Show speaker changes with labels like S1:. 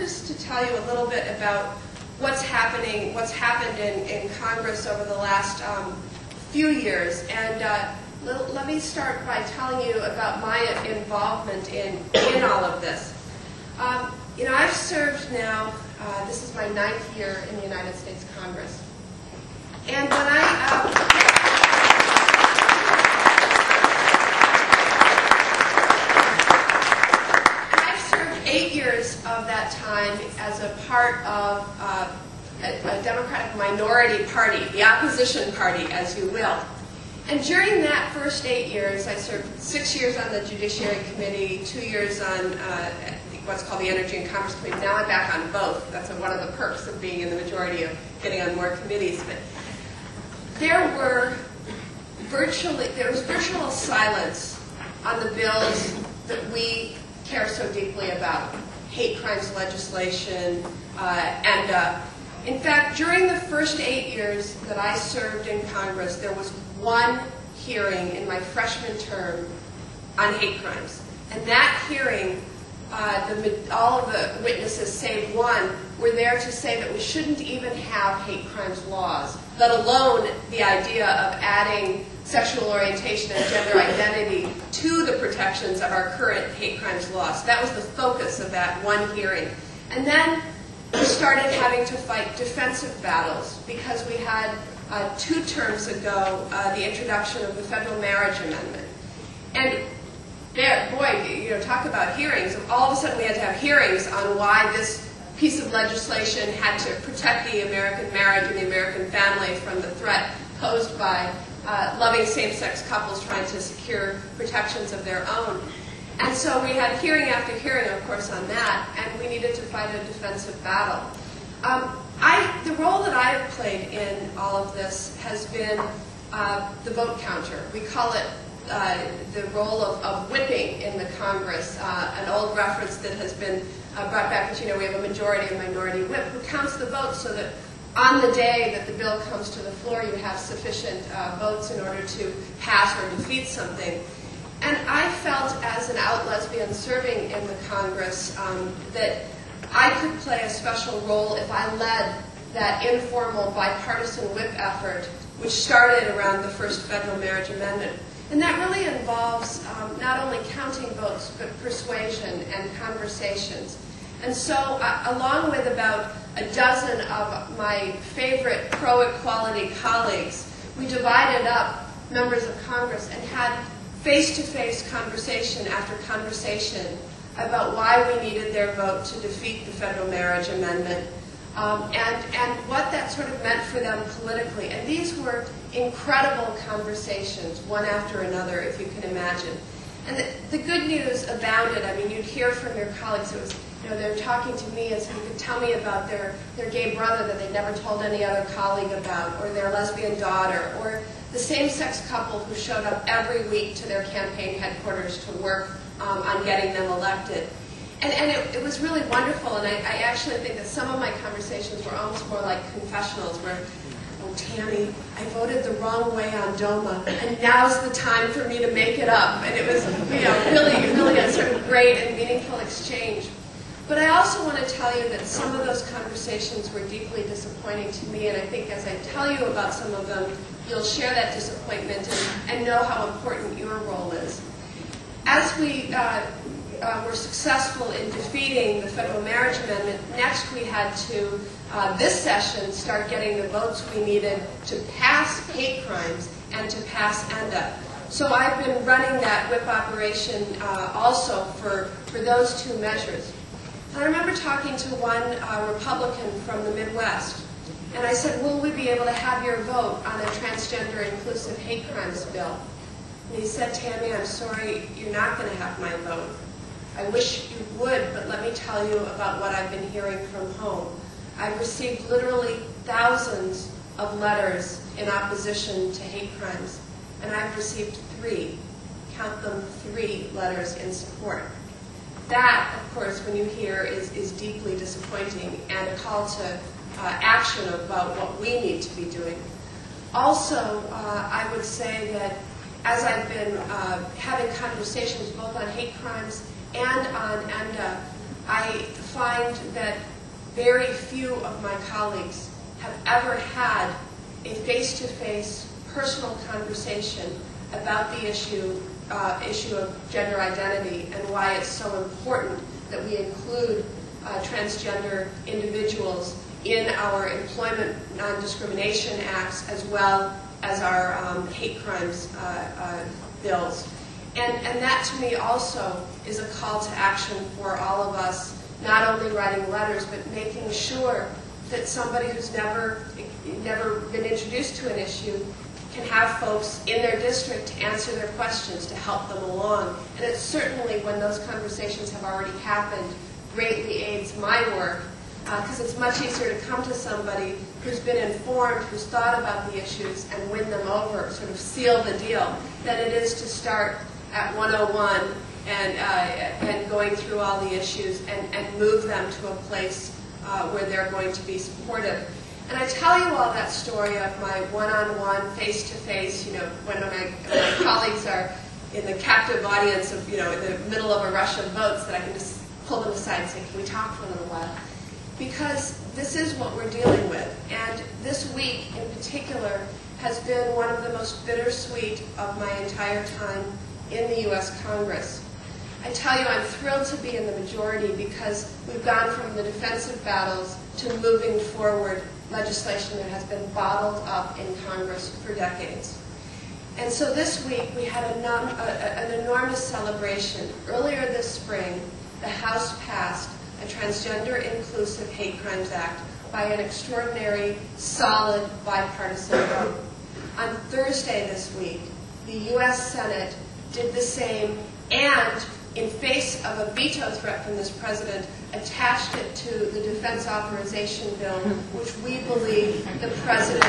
S1: just to tell you a little bit about what's happened in Congress over the last few years. And let me start by telling you about my involvement in all of this. You know, I've served now, this is my 9th year in the United States Congress. And when I've served 8 years of that time as a part of a Democratic minority party, the opposition party, as you will. And during that first 8 years, I served 6 years on the Judiciary Committee, 2 years on what's called the Energy and Commerce Committee. Now I'm back on both. That's one of the perks of being in the majority, of getting on more committees. But there was virtual silence on the bills that we care so deeply about, hate crimes legislation, in fact, during the first 8 years that I served in Congress, there was one hearing in my freshman term on hate crimes. And that hearing, all of the witnesses, save one, were there to say that we shouldn't even have hate crimes laws, let alone the idea of adding sexual orientation and gender identity to the protections of our current hate crimes laws. That was the focus of that one hearing. And then we started having to fight defensive battles because we had 2 terms ago the introduction of the Federal Marriage Amendment. And there, boy, you know, talk about hearings. All of a sudden we had to have hearings on why this piece of legislation had to protect the American marriage and the American family from the threat posed by loving same-sex couples trying to secure protections of their own. And so we had hearing after hearing, of course, on that, and we needed to fight a defensive battle. The role that I have played in all of this has been the vote counter. We call it the role of whipping in the Congress, an old reference that has been brought back, but you know, we have a majority and minority whip who counts the votes so that on the day that the bill comes to the floor, you have sufficient votes in order to pass or defeat something. And I felt, as an out lesbian serving in the Congress, that I could play a special role if I led that informal bipartisan whip effort, which started around the first Federal Marriage Amendment. And that really involves not only counting votes, but persuasion and conversations. And so, along with about a dozen of my favorite pro-equality colleagues, we divided up members of Congress and had face-to-face conversation after conversation about why we needed their vote to defeat the Federal Marriage Amendment and what that sort of meant for them politically. And these were incredible conversations, one after another, if you can imagine. And the good news abounded. I mean, you'd hear from your colleagues. It was, you know, they were talking to me as who could tell me about their gay brother that they'd never told any other colleague about, or their lesbian daughter, or the same-sex couple who showed up every week to their campaign headquarters to work on getting them elected. And it was really wonderful, and I actually think that some of my conversations were almost more like confessionals, where, oh, Tammy, I voted the wrong way on DOMA, and now's the time for me to make it up. And it was, you know, really a sort of great and meaningful exchange. But I also want to tell you that some of those conversations were deeply disappointing to me, and I think as I tell you about some of them, you'll share that disappointment and know how important your role is. As we were successful in defeating the Federal Marriage Amendment, next we had to, this session, start getting the votes we needed to pass hate crimes and to pass ENDA. So I've been running that whip operation also for those 2 measures. And I remember talking to one Republican from the Midwest, and I said, will we be able to have your vote on a transgender inclusive hate crimes bill? And he said, Tammy, I'm sorry, you're not going to have my vote. I wish you would, but let me tell you about what I've been hearing from home. I've received literally thousands of letters in opposition to hate crimes, and I've received 3, count them, 3 letters in support. That, of course, when you hear, is deeply disappointing and a call to action about what we need to be doing. Also, I would say that as I've been having conversations both on hate crimes and on ENDA, I find that very few of my colleagues have ever had a face-to-face personal conversation about the issue of gender identity and why it's so important that we include transgender individuals in our employment non-discrimination acts as well as our hate crimes bills. And that to me also is a call to action for all of us, not only writing letters, but making sure that somebody who's never been introduced to an issue can have folks in their district to answer their questions, to help them along. And it certainly, when those conversations have already happened, greatly aids my work, because it's much easier to come to somebody who's been informed, who's thought about the issues, and win them over, sort of seal the deal, than it is to start at 101 and going through all the issues and move them to a place where they're going to be supportive. And I tell you all that story of my one-on-one, face-to-face, when my colleagues are in the captive audience of, in the middle of a rush of votes, that I can just pull them aside and say, can we talk for a little while? Because this is what we're dealing with. And this week in particular has been one of the most bittersweet of my entire time in the U.S. Congress. I tell you, I'm thrilled to be in the majority because we've gone from the defensive battles to moving forward legislation that has been bottled up in Congress for decades. And so this week we had an enormous celebration. Earlier this spring, the House passed a Transgender Inclusive Hate Crimes Act by an extraordinary, solid, bipartisan vote. On Thursday this week, the U.S. Senate did the same, and in face of a veto threat from this president, attached it to the Defense Authorization Bill, which we believe the president